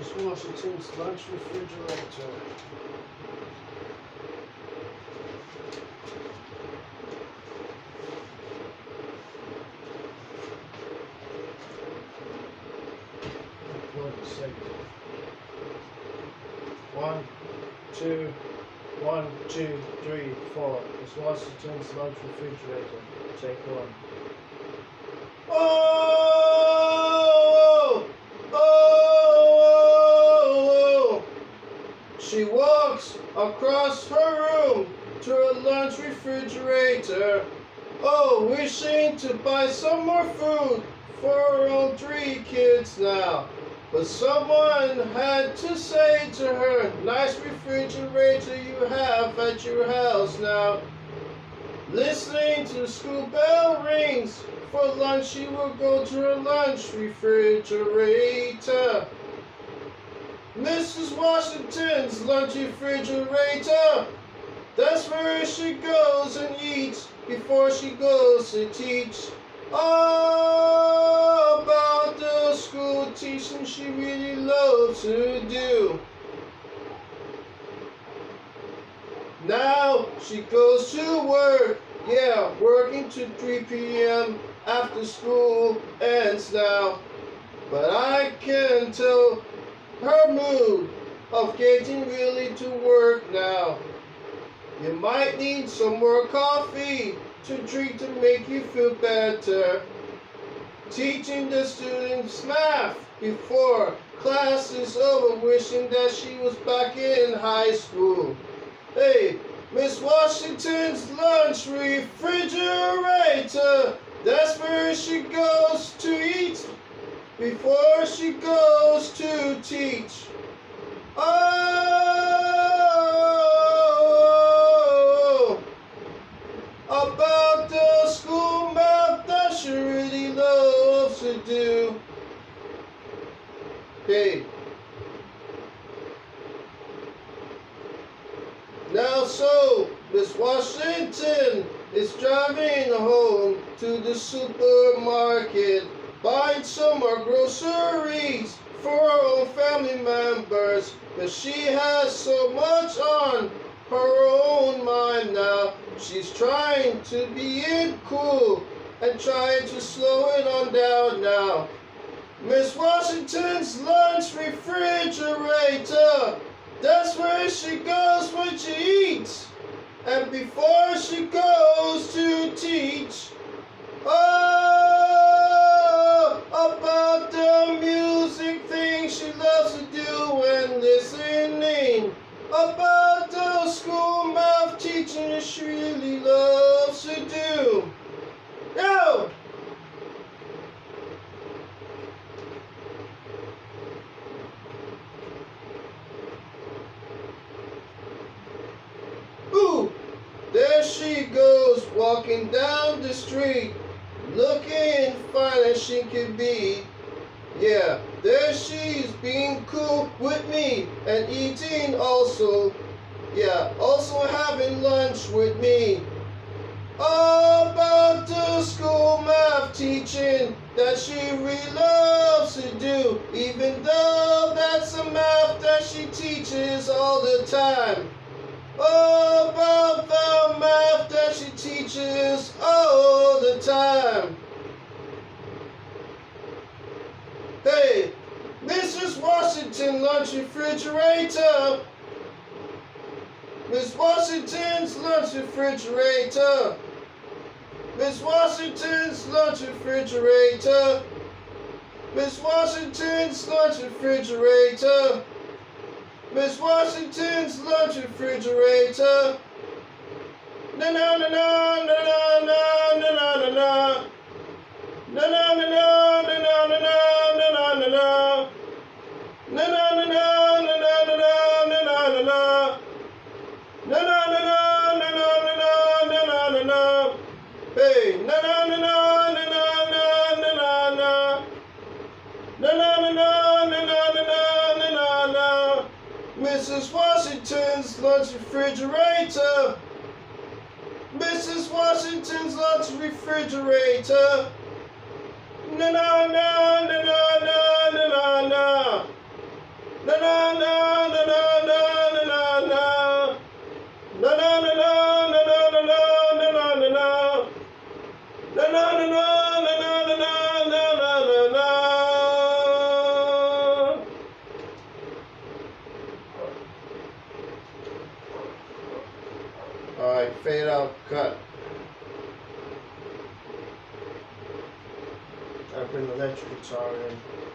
Ms.Washington's lunch refrigerator. Upload the segment. 1, 2, 1, 2, 3, 4. Ms.Washington's lunch refrigerator. Take 1. Oh! Oh! She walks across her room to her lunch refrigerator. Oh, wishing to buy some more food for her own 3 kids now. But someone had to say to her, nice refrigerator you have at your house now. Listening to the school bell rings, for lunch she will go to her lunch refrigerator. Mrs. Washington's lunch refrigerator. That's where she goes and eats before she goes to teach. All about the school teaching she really loves to do. Now she goes to work, yeah, working to 3 p.m. after school ends now. But I can tell her mood of getting really to work now. You might need some more coffee to drink to make you feel better. Teaching the students math before class is over, wishing that she was back in high school. Hey, Miss Washington's lunch refrigerator. That's where she goes to eat before she goes to teach. Oh, about the school math that she really loves to do. Hey. Now so, Miss Washington is driving home to the supermarket, buying some more groceries for her own family members, but she has so much on her own mind now. She's trying to be cool and trying to slow it on down now. Miss Washington's lunch refrigerator. That's where she goes when she eats, and before she goes to teach. Oh, about the music thing she loves to do when listening. About the school math teaching she really loves to do. Yo! Ooh, there she goes walking down the street, looking fine as she could be. Yeah, there she's being cool with me and eating also. Yeah, also having lunch with me. All about the school math teaching that she really loves to do, even though that's the math that she teaches all the time. All about the math that she teaches all the time. Hey, Mrs. Washington lunch refrigerator. Miss Washington's lunch refrigerator. Miss Washington's lunch refrigerator. Miss Washington's lunch refrigerator. Miss Washington's lunch refrigerator. Na na na na na na na na na na. Na na na na na na na na na na na. Na na na na na na na na na na na. Na na na na na na na na na na na. Hey, na na na na na na na na na na. Na na na na na na na na na na. Mrs. Washington's lunch refrigerator. Mrs. Washington's lunch refrigerator. Na na na na na na na na. like fade out cut. I bring the electric guitar in.